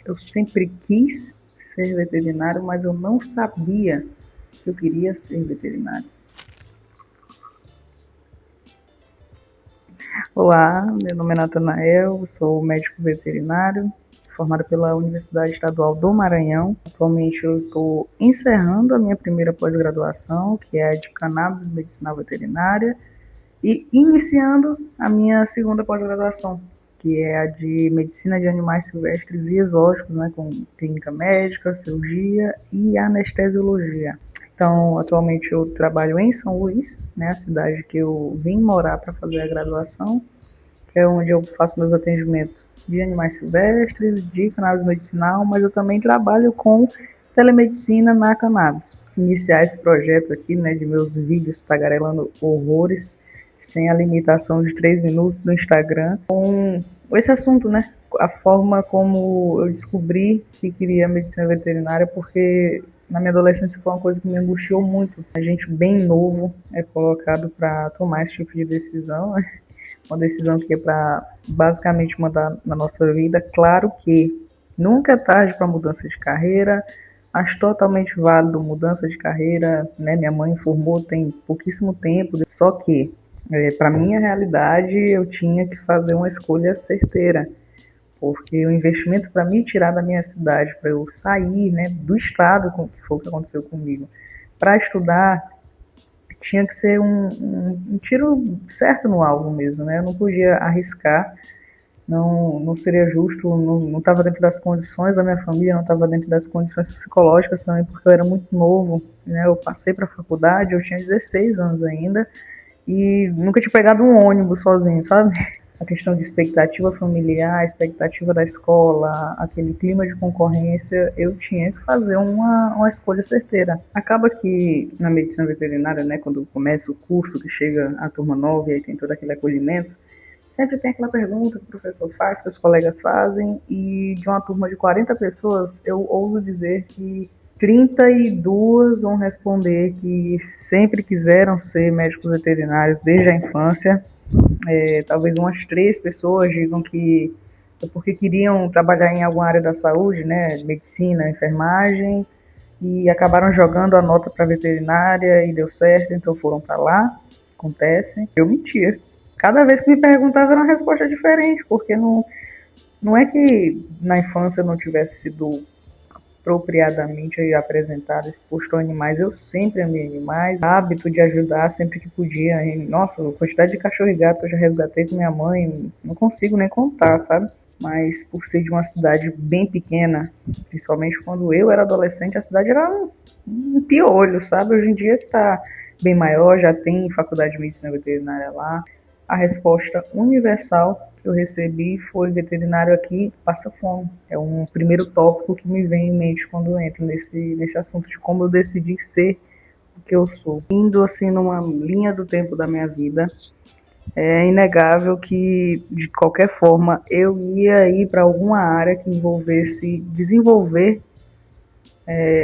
Eu sempre quis ser veterinário, mas eu não sabia que eu queria ser veterinário. Olá, meu nome é Natanael, sou médico veterinário, formado pela Universidade Estadual do Maranhão. Atualmente eu estou encerrando a minha primeira pós-graduação, que é a de Cannabis Medicinal Veterinária, e iniciando a minha segunda pós-graduação, que é a de Medicina de Animais Silvestres e Exóticos, né, com clínica médica, cirurgia e anestesiologia. Então, atualmente eu trabalho em São Luís, né, a cidade que eu vim morar para fazer a graduação, que é onde eu faço meus atendimentos de animais silvestres, de cannabis medicinal, mas eu também trabalho com telemedicina na cannabis. Iniciar esse projeto aqui, né, de meus vídeos tagarelando horrores, sem a limitação de 3 minutos no Instagram, com esse assunto, né, a forma como eu descobri que queria medicina veterinária, porque na minha adolescência foi uma coisa que me angustiou muito. A gente bem novo é colocado para tomar esse tipo de decisão, né? Uma decisão que é para basicamente mandar na nossa vida. Claro que nunca é tarde para mudança de carreira, acho totalmente válido mudança de carreira, né? Minha mãe formou tem pouquíssimo tempo, só que para minha realidade eu tinha que fazer uma escolha certeira, porque o investimento para me tirar da minha cidade, para eu sair, né, do estado, que foi o que aconteceu comigo, para estudar, tinha que ser um tiro certo no alvo mesmo, né? Eu não podia arriscar, não seria justo, não estava dentro das condições da minha família, não estava dentro das condições psicológicas também, porque eu era muito novo, né? Eu passei para a faculdade, eu tinha 16 anos ainda, e nunca tinha pegado um ônibus sozinho, sabe? A questão de expectativa familiar, expectativa da escola, aquele clima de concorrência, eu tinha que fazer uma escolha certeira. Acaba que na medicina veterinária, né, quando começa o curso, que chega a turma nova e aí tem todo aquele acolhimento, sempre tem aquela pergunta que o professor faz, que os colegas fazem, e de uma turma de 40 pessoas, eu ouso dizer que 32 vão responder que sempre quiseram ser médicos veterinários desde a infância. Talvez umas 3 pessoas digam que é porque queriam trabalhar em alguma área da saúde, né, medicina, enfermagem, e acabaram jogando a nota para veterinária e deu certo, então foram para lá. Acontece. Eu mentia. Cada vez que me perguntava era uma resposta diferente, porque não é que na infância eu não tivesse sido apropriadamente apresentado, exposto a animais. Eu sempre amei animais, hábito de ajudar sempre que podia. E, nossa, a quantidade de cachorro e gato que eu já resgatei com minha mãe, não consigo nem contar, sabe? Mas por ser de uma cidade bem pequena, principalmente quando eu era adolescente, a cidade era um piolho, sabe? Hoje em dia que tá bem maior, já tem faculdade de medicina veterinária lá. A resposta universal que eu recebi foi: veterinário aqui passa fome. É um primeiro tópico que me vem em mente quando eu entro nesse assunto de como eu decidi ser o que eu sou. Indo assim numa linha do tempo da minha vida, é inegável que de qualquer forma eu ia ir para alguma área que envolvesse desenvolver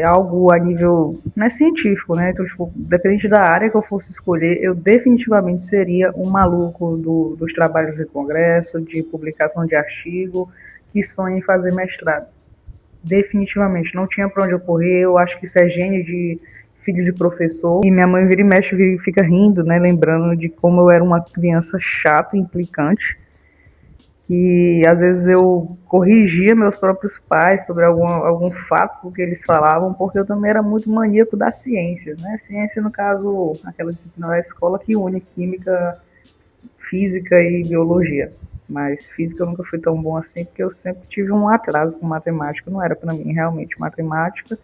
algo a nível, né, científico, né? Então, tipo, dependente da área que eu fosse escolher, eu definitivamente seria um maluco dos trabalhos de congresso, de publicação de artigo, que sonha em fazer mestrado. Definitivamente, não tinha para onde eu correr. Eu acho que isso é gênio de filho de professor. E minha mãe vira e mexe e fica rindo, né? Lembrando de como eu era uma criança chata e implicante, que às vezes eu corrigia meus próprios pais sobre algum fato que eles falavam, porque eu também era muito maníaco das ciências, né? Ciência, no caso, aquela disciplina da escola que une química, física e biologia. Mas física eu nunca fui tão bom assim, porque eu sempre tive um atraso com matemática, não era para mim realmente matemática.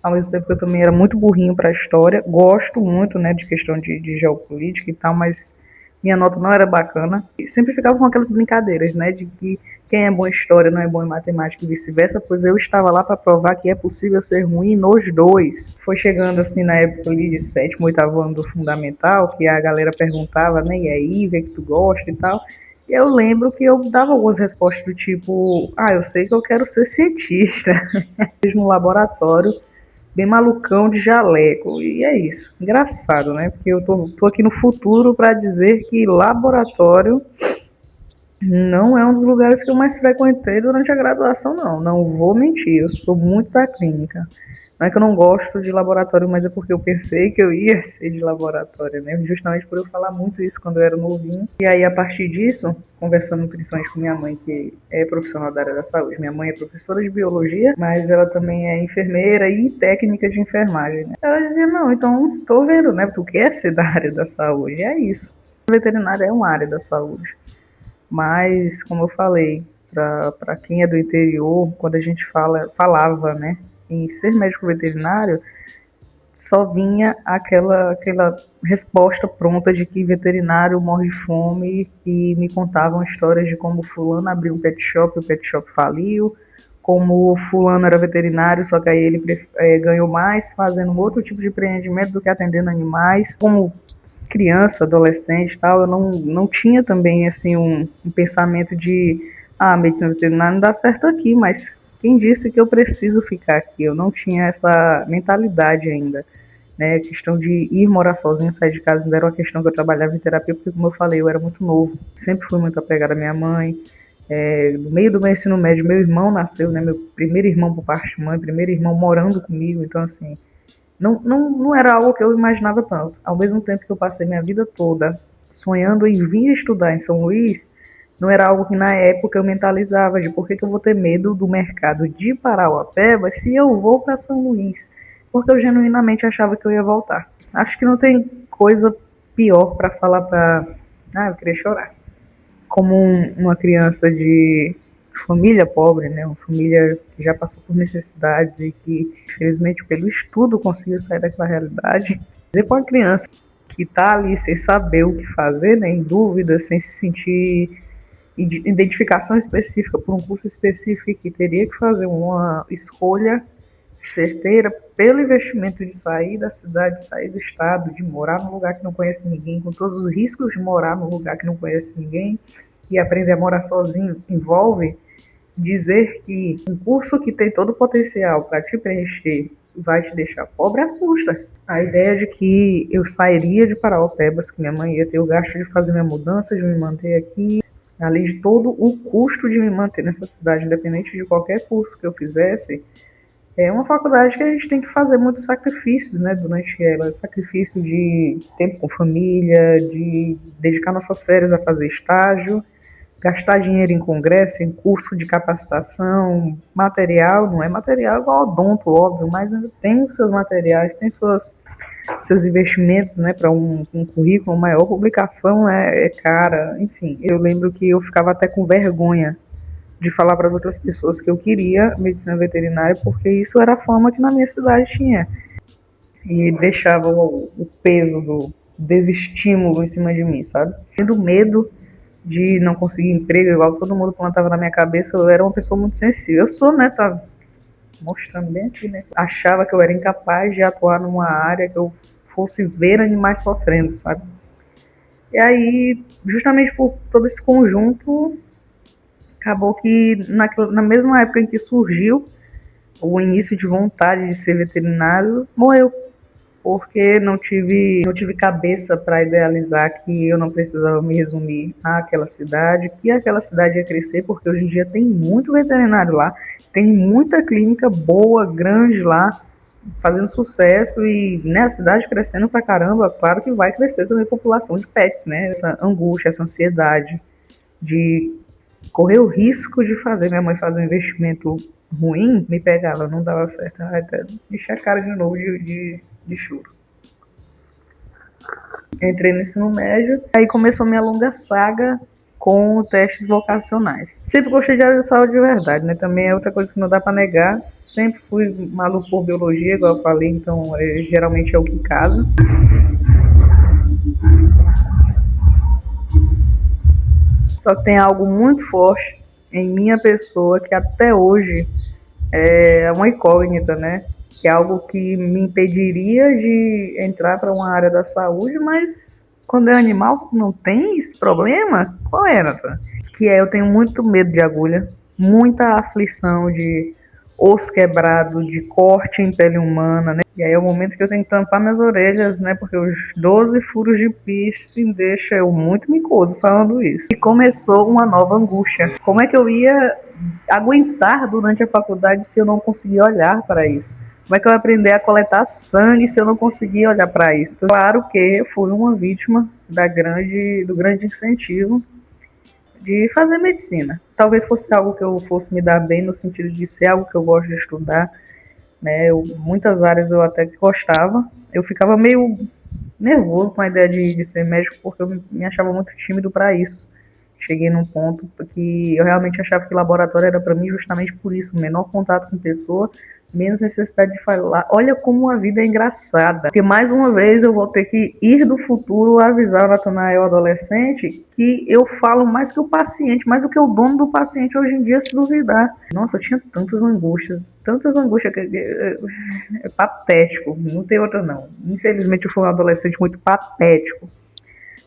Ao mesmo tempo que eu também era muito burrinho para a história, gosto muito, né, de questão de geopolítica e tal, mas minha nota não era bacana. E sempre ficava com aquelas brincadeiras, né, de que quem é bom em história não é bom em matemática e vice-versa, pois eu estava lá para provar que é possível ser ruim nos dois. Foi chegando assim na época ali de 7º, 8º ano do fundamental, que a galera perguntava, né, e aí, vê que tu gosta e tal. E eu lembro que eu dava algumas respostas do tipo: eu sei que eu quero ser cientista. No laboratório, bem malucão de jaleco. E é isso. Engraçado, né? Porque eu tô aqui no futuro para dizer que laboratório Não é um dos lugares que eu mais frequentei durante a graduação, não. Não vou mentir, eu sou muito da clínica. Não é que eu não gosto de laboratório, mas é porque eu pensei que eu ia ser de laboratório, né? Justamente por eu falar muito isso quando eu era novinho. E aí, a partir disso, conversando principalmente com minha mãe, que é profissional da área da saúde. Minha mãe é professora de biologia, mas ela também é enfermeira e técnica de enfermagem, né? Ela dizia, não, então tô vendo, né? Tu quer ser da área da saúde, é isso. O veterinário é uma área da saúde. Mas, como eu falei, para quem é do interior, quando a gente falava, né, em ser médico veterinário, só vinha aquela resposta pronta de que veterinário morre de fome e me contavam histórias de como fulano abriu um pet shop, o pet shop faliu, como fulano era veterinário, só que aí ele ganhou mais fazendo outro tipo de empreendimento do que atendendo animais. Como criança, adolescente e tal, eu não tinha também assim um pensamento de medicina veterinária não dá certo aqui, mas quem disse que eu preciso ficar aqui? Eu não tinha essa mentalidade ainda. Né, a questão de ir morar sozinho, sair de casa, ainda era uma questão que eu trabalhava em terapia, porque, como eu falei, eu era muito novo, sempre fui muito apegada à minha mãe. No meio do meu ensino médio, meu irmão nasceu, né, meu primeiro irmão por parte de mãe, primeiro irmão morando comigo, então, assim, não era algo que eu imaginava tanto. Ao mesmo tempo que eu passei minha vida toda sonhando em vir estudar em São Luís, não era algo que na época eu mentalizava de por que eu vou ter medo do mercado de Parauapebas se eu vou para São Luís, porque eu genuinamente achava que eu ia voltar. Acho que não tem coisa pior para falar para... eu queria chorar. Como uma criança de família pobre, né, uma família que já passou por necessidades e que, infelizmente, pelo estudo conseguiu sair daquela realidade, dizer para uma criança que está ali sem saber o que fazer, né, em dúvida, sem se sentir identificação específica por um curso específico, que teria que fazer uma escolha certeira pelo investimento de sair da cidade, de sair do estado, de morar num lugar que não conhece ninguém, com todos os riscos de morar num lugar que não conhece ninguém e aprender a morar sozinho, envolve dizer que um curso que tem todo o potencial para te preencher vai te deixar pobre assusta. A ideia de que eu sairia de Parauapebas, que minha mãe ia ter o gasto de fazer minha mudança, de me manter aqui, além de todo o custo de me manter nessa cidade, independente de qualquer curso que eu fizesse, é uma faculdade que a gente tem que fazer muitos sacrifícios, né, durante ela. Sacrifício de tempo com família, de dedicar nossas férias a fazer estágio, gastar dinheiro em congresso, em curso de capacitação, material, não é material igual odonto, óbvio, mas ainda tem os seus materiais, tem seus investimentos, né, para um currículo maior. Publicação é cara, enfim. Eu lembro que eu ficava até com vergonha de falar para as outras pessoas que eu queria medicina veterinária, porque isso era a fama que na minha cidade tinha. E deixava o peso do desestímulo em cima de mim, sabe? Tendo medo de não conseguir emprego, igual todo mundo plantava na minha cabeça, eu era uma pessoa muito sensível. Eu sou, né, tá mostrando bem aqui, né? Achava que eu era incapaz de atuar numa área que eu fosse ver animais sofrendo, sabe? E aí, justamente por todo esse conjunto, acabou que na mesma época em que surgiu o início de vontade de ser veterinário, morreu, porque não tive cabeça para idealizar que eu não precisava me resumir àquela cidade, que aquela cidade ia crescer, porque hoje em dia tem muito veterinário lá, tem muita clínica boa, grande lá, fazendo sucesso, e né, a cidade crescendo pra caramba, claro que vai crescer também a população de pets, né? Essa angústia, essa ansiedade de correr o risco de fazer minha mãe fazer um investimento ruim, me pegava, não dava certo. Até deixei a cara de novo de choro. Entrei no ensino médio, aí começou minha longa saga com testes vocacionais. Sempre gostei de área de saúde de verdade, né? Também é outra coisa que não dá para negar. Sempre fui maluco por biologia, igual eu falei, então geralmente é o que casa. Só que tem algo muito forte em minha pessoa que até hoje é uma incógnita, né? Que é algo que me impediria de entrar para uma área da saúde, mas quando é animal não tem esse problema? Qual é, Nathan? Que é, eu tenho muito medo de agulha, muita aflição de osso quebrado, de corte em pele humana, né? E aí é o momento que eu tenho que tampar minhas orelhas, né? Porque os 12 furos de piercing deixam eu muito micoso falando isso. E começou uma nova angústia. Como é que eu ia aguentar durante a faculdade se eu não conseguia olhar para isso? Como é que eu ia aprender a coletar sangue se eu não conseguia olhar para isso? Claro que eu fui uma vítima do grande incentivo de fazer medicina. Talvez fosse algo que eu fosse me dar bem no sentido de ser algo que eu gosto de estudar, né? Muitas áreas eu até que gostava. Eu ficava meio nervoso com a ideia de ser médico porque eu me achava muito tímido para isso. Cheguei num ponto que eu realmente achava que laboratório era para mim justamente por isso, menor contato com pessoa, menos necessidade de falar. Olha como a vida é engraçada. Porque mais uma vez eu vou ter que ir do futuro avisar o Natanael adolescente que eu falo mais que o paciente, mais do que o dono do paciente hoje em dia, se duvidar. Nossa, eu tinha tantas angústias que é patético, não tem outra não. Infelizmente eu fui um adolescente muito patético.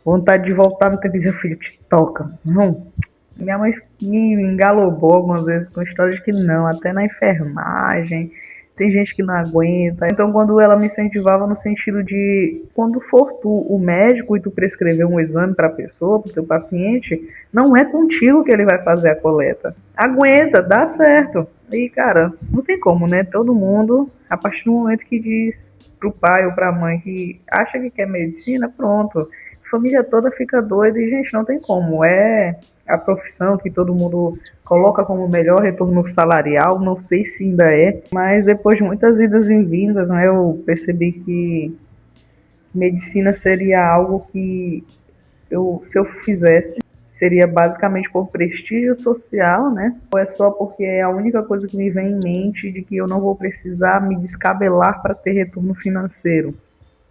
Vontade de voltar no tempo e dizer, filho, te toca. Não. Minha mãe me engalobou algumas vezes com histórias de que não, até na enfermagem, tem gente que não aguenta. Então, quando ela me incentivava no sentido de, quando for tu o médico e tu prescrever um exame para a pessoa, para o teu paciente, não é contigo que ele vai fazer a coleta. Aguenta, dá certo. E, cara, não tem como, né? Todo mundo, a partir do momento que diz pro pai ou pra mãe que acha que quer medicina, pronto. A família toda fica doida e, gente, não tem como. É a profissão que todo mundo coloca como melhor retorno salarial, não sei se ainda é, mas depois de muitas idas e vindas, né, eu percebi que medicina seria algo que se eu fizesse, seria basicamente por prestígio social, né? Ou é só porque é a única coisa que me vem em mente de que eu não vou precisar me descabelar para ter retorno financeiro.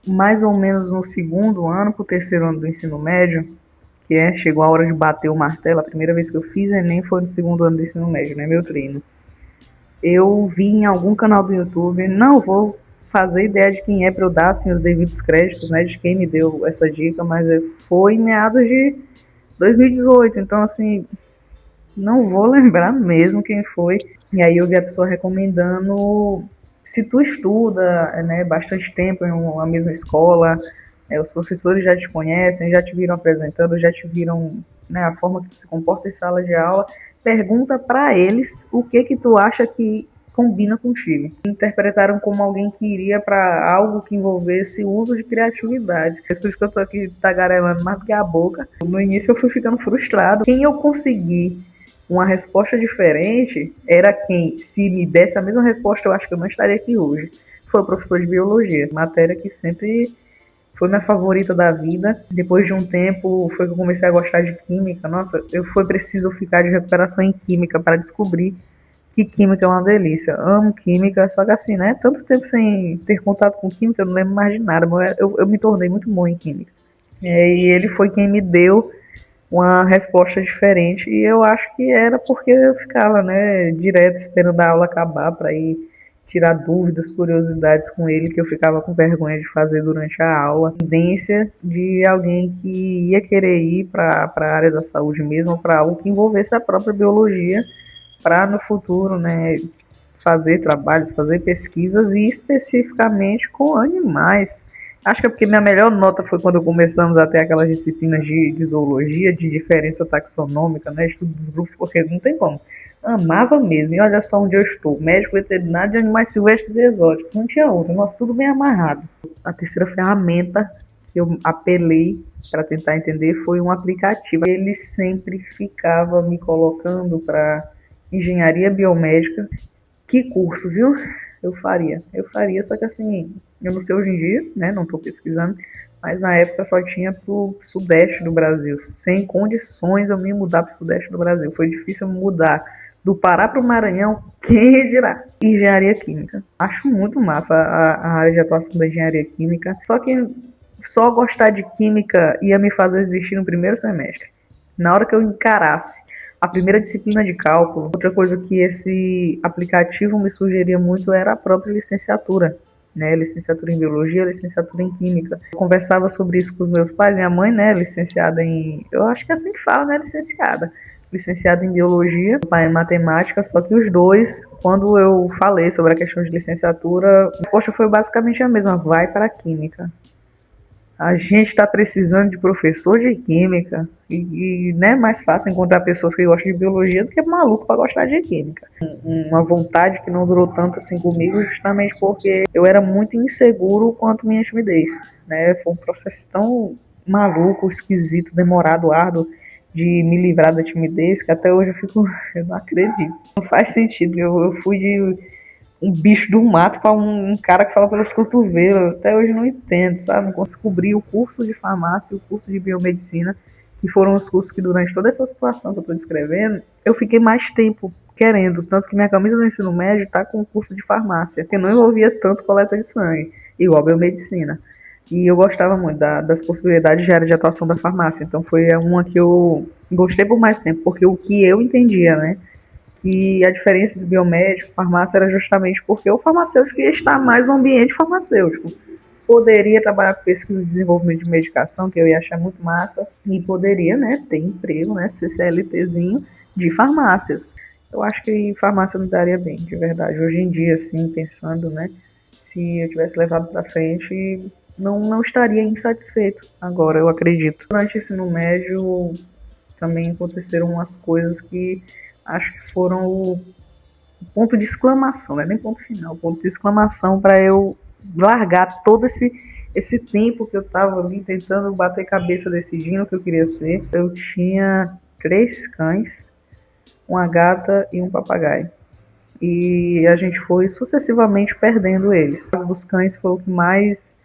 Mais ou menos no segundo ano para o terceiro ano do ensino médio, chegou a hora de bater o martelo. A primeira vez que eu fiz Enem foi no segundo ano do ensino médio, né, meu treino. Eu vi em algum canal do YouTube, não vou fazer ideia de quem é para eu dar assim, os devidos créditos, né, de quem me deu essa dica, mas foi em meados de 2018, então assim, não vou lembrar mesmo quem foi. E aí eu vi a pessoa recomendando, se tu estuda, né, bastante tempo em uma mesma escola, os professores já te conhecem, já te viram apresentando, já te viram, né, a forma que tu se comporta em sala de aula, pergunta para eles o que tu acha que combina contigo. Interpretaram como alguém que iria para algo que envolvesse o uso de criatividade. É por isso que eu tô aqui tagarelando mais do que a boca. No início eu fui ficando frustrado. Quem eu consegui uma resposta diferente era quem, se me desse a mesma resposta, eu acho que eu não estaria aqui hoje. Foi o professor de biologia, matéria que sempre foi minha favorita da vida. Depois de um tempo foi que eu comecei a gostar de química. Nossa, foi preciso ficar de recuperação em química para descobrir que química é uma delícia. Amo química, só que assim, né? Tanto tempo sem ter contato com química, eu não lembro mais de nada. Mas eu me tornei muito bom em química. E ele foi quem me deu uma resposta diferente. E eu acho que era porque eu ficava, né, direto esperando a aula acabar para ir tirar dúvidas, curiosidades com ele, que eu ficava com vergonha de fazer durante a aula. Tendência de alguém que ia querer ir para a área da saúde mesmo, para algo que envolvesse a própria biologia, para no futuro, né, fazer trabalhos, fazer pesquisas e especificamente com animais. Acho que é porque minha melhor nota foi quando começamos a ter aquelas disciplinas de zoologia, de diferença taxonômica, né, estudo dos grupos, porque não tem como. Amava mesmo, e olha só onde eu estou, médico veterinário de animais silvestres e exóticos, não tinha outra, nossa, tudo bem amarrado. A terceira ferramenta que eu apelei para tentar entender foi um aplicativo. Ele sempre ficava me colocando para engenharia biomédica. Que curso, viu? Eu faria, só que assim, eu não sei hoje em dia, né, não estou pesquisando, mas na época só tinha pro sudeste do Brasil. Sem condições eu me mudar pro sudeste do Brasil. Foi difícil eu mudar do Pará pro Maranhão, quem dirá? Engenharia Química. Acho muito massa a área de atuação da engenharia química, só que só gostar de química ia me fazer desistir no primeiro semestre. Na hora que eu encarasse a primeira disciplina de cálculo, outra coisa que esse aplicativo me sugeria muito era a própria licenciatura, né? Licenciatura em biologia, licenciatura em química. Eu conversava sobre isso com os meus pais. Minha mãe, né, licenciada em, eu acho que é assim que fala, né, licenciada. licenciado em biologia, meu pai em matemática, só que os dois, quando eu falei sobre a questão de licenciatura, a resposta foi basicamente a mesma: vai para a química. A gente está precisando de professor de química e não é mais fácil encontrar pessoas que gostam de biologia do que maluco para gostar de química. Uma vontade que não durou tanto assim comigo, justamente porque eu era muito inseguro quanto minha timidez, né? Foi um processo tão maluco, esquisito, demorado, árduo de me livrar da timidez que até hoje eu fico, eu não acredito. Não faz sentido. Eu fui de um bicho do mato para um cara que fala pelos cotovelos. Até hoje não entendo, sabe? Não descobri o curso de farmácia e o curso de biomedicina, que foram os cursos que durante toda essa situação que eu estou descrevendo, eu fiquei mais tempo querendo. Tanto que minha camisa do ensino médio está com o curso de farmácia, que não envolvia tanto coleta de sangue, igual biomedicina. E eu gostava muito das possibilidades de área de atuação da farmácia. Então foi uma que eu gostei por mais tempo, porque o que eu entendia, né? Que a diferença do biomédico e farmácia era justamente porque o farmacêutico ia estar mais no ambiente farmacêutico. Poderia trabalhar com pesquisa e desenvolvimento de medicação, que eu ia achar muito massa, e poderia, né, ter emprego, né, ser CLTzinho de farmácias. Eu acho que farmácia me daria bem, de verdade. Hoje em dia, assim, pensando, né, se eu tivesse levado para frente, não estaria insatisfeito agora, eu acredito. Durante o ensino médio, também aconteceram umas coisas que acho que foram o ponto de exclamação, não é nem ponto final, ponto de exclamação para eu largar todo esse tempo que eu estava ali tentando bater cabeça decidindo o que eu queria ser. Eu tinha 3 cães, uma gata e um papagaio. E a gente foi sucessivamente perdendo eles. O caso dos cães foi o que mais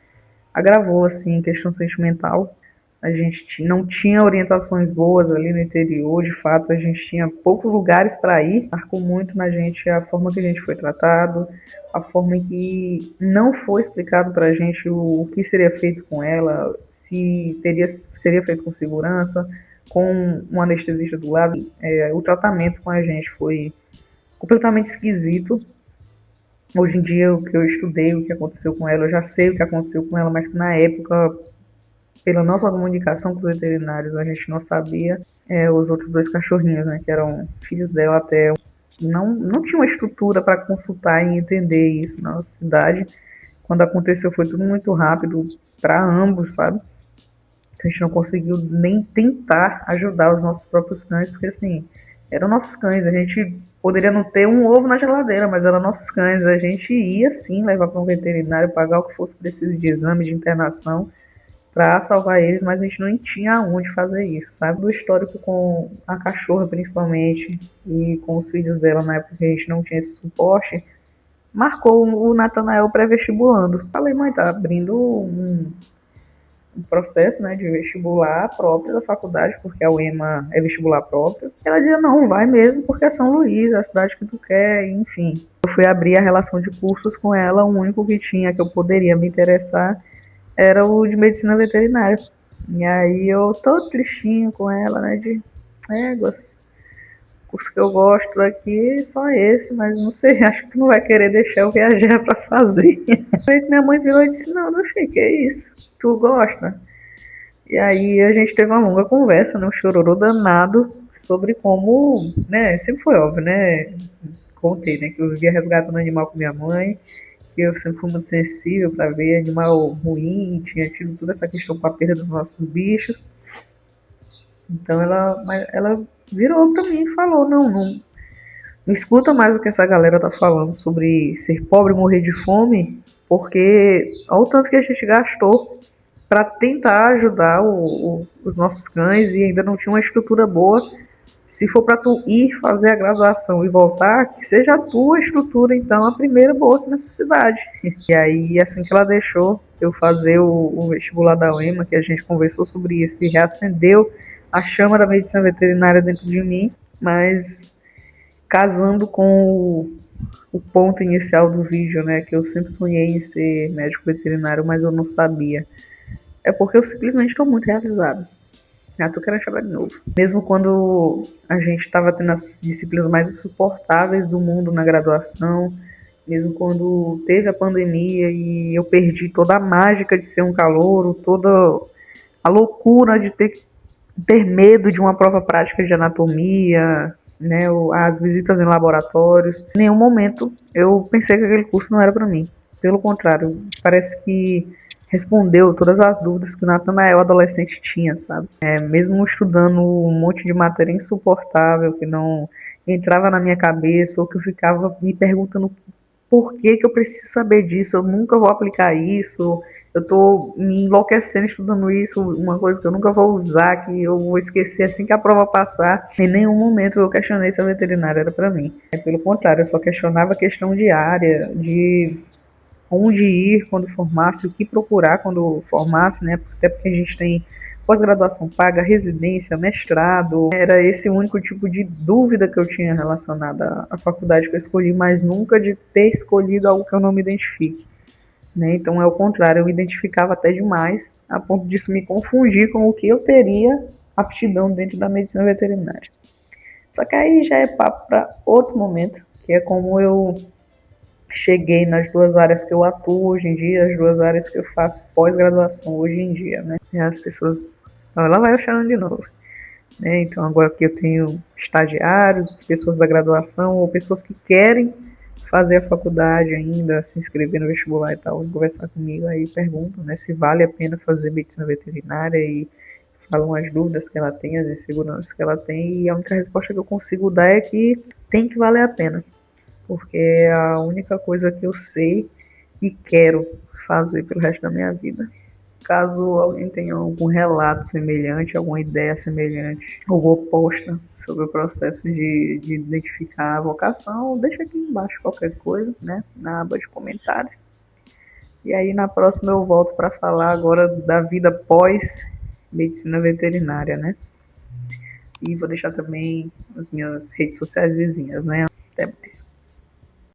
agravou, assim, questão sentimental. A gente não tinha orientações boas ali no interior, de fato, a gente tinha poucos lugares para ir. Marcou muito na gente a forma que a gente foi tratado, a forma em que não foi explicado para a gente o que seria feito com ela, se seria feito com segurança, com um anestesista do lado. O tratamento com a gente foi completamente esquisito. Hoje em dia, o que eu estudei, o que aconteceu com ela, eu já sei o que aconteceu com ela, mas que na época, pela nossa comunicação com os veterinários, a gente não sabia. Os outros 2 cachorrinhos, né, que eram filhos dela, até não tinha uma estrutura para consultar e entender isso na cidade. Quando aconteceu foi tudo muito rápido para ambos, sabe? A gente não conseguiu nem tentar ajudar os nossos próprios cães, porque assim, eram nossos cães, a gente poderia não ter um ovo na geladeira, mas eram nossos cães, a gente ia sim levar para um veterinário, pagar o que fosse preciso de exame, de internação, para salvar eles, mas a gente não tinha aonde fazer isso, sabe? Do histórico com a cachorra, principalmente, e com os filhos dela, na época que a gente não tinha esse suporte, marcou o Natanael pré-vestibulando. Falei, mãe, tá abrindo um processo, né, de vestibular próprio da faculdade, porque a UEMA é vestibular próprio. Ela dizia, não, vai mesmo, porque é São Luís, é a cidade que tu quer, enfim. Eu fui abrir a relação de cursos com ela, o único que tinha que eu poderia me interessar era o de medicina veterinária. E aí eu tô tristinho com ela, né, de éguas. O curso que eu gosto aqui só esse, mas não sei, acho que não vai querer deixar eu viajar para fazer. Aí minha mãe virou e disse, não, filho, que é isso? Tu gosta? E aí a gente teve uma longa conversa, né, um chororô danado sobre como, né, sempre foi óbvio, né, contei, né, que eu vivia resgatando animal com minha mãe, que eu sempre fui muito sensível para ver animal ruim, tinha tido toda essa questão com a perda dos nossos bichos. Então ela virou para mim e falou, não escuta mais o que essa galera tá falando sobre ser pobre e morrer de fome, porque olha o tanto que a gente gastou para tentar ajudar os nossos cães e ainda não tinha uma estrutura boa. Se for para tu ir fazer a graduação e voltar, que seja a tua estrutura, então, a primeira boa aqui nessa cidade. E aí, assim que ela deixou eu fazer o vestibular da UEMA, que a gente conversou sobre isso, e reacendeu a chama da medicina veterinária dentro de mim, mas casando com o ponto inicial do vídeo, né, que eu sempre sonhei em ser médico veterinário, mas eu não sabia. É porque eu simplesmente estou muito realizado. Já tô querendo chamar de novo. Mesmo quando a gente estava tendo as disciplinas mais insuportáveis do mundo na graduação, mesmo quando teve a pandemia e eu perdi toda a mágica de ser um calouro, toda a loucura de ter ter medo de uma prova prática de anatomia, né, as visitas em laboratórios. Em nenhum momento eu pensei que aquele curso não era para mim. Pelo contrário, parece que respondeu todas as dúvidas que o Natanael adolescente tinha, sabe? Mesmo estudando um monte de matéria insuportável que não entrava na minha cabeça, ou que eu ficava me perguntando por que que eu preciso saber disso, eu nunca vou aplicar isso, eu tô me enlouquecendo estudando isso, uma coisa que eu nunca vou usar, que eu vou esquecer assim que a prova passar. Em nenhum momento eu questionei se a veterinária era para mim. Pelo contrário, eu só questionava a questão de área, de onde ir quando formasse, o que procurar quando formasse, né? Até porque a gente tem pós-graduação paga, residência, mestrado. Era esse o único tipo de dúvida que eu tinha relacionada à faculdade que eu escolhi, mas nunca de ter escolhido algo que eu não me identifique. Né? Então é o contrário, eu me identificava até demais, a ponto disso me confundir com o que eu teria aptidão dentro da medicina veterinária. Só que aí já é papo para outro momento, que é como eu cheguei nas duas áreas que eu atuo hoje em dia, as duas áreas que eu faço pós-graduação hoje em dia, né? E as pessoas... Lá vai eu chamando de novo. Né? Então agora aqui eu tenho estagiários, pessoas da graduação ou pessoas que querem fazer a faculdade ainda, se inscrever no vestibular e tal, conversar comigo, aí perguntam, né, se vale a pena fazer medicina veterinária e falam as dúvidas que ela tem, as inseguranças que ela tem, e a única resposta que eu consigo dar é que tem que valer a pena, porque é a única coisa que eu sei e quero fazer pelo resto da minha vida. Caso alguém tenha algum relato semelhante, alguma ideia semelhante ou oposta sobre o processo de identificar a vocação, deixa aqui embaixo qualquer coisa, né, na aba de comentários. E aí na próxima eu volto para falar agora da vida pós medicina veterinária, né? E vou deixar também as minhas redes sociais vizinhas, né? Até mais.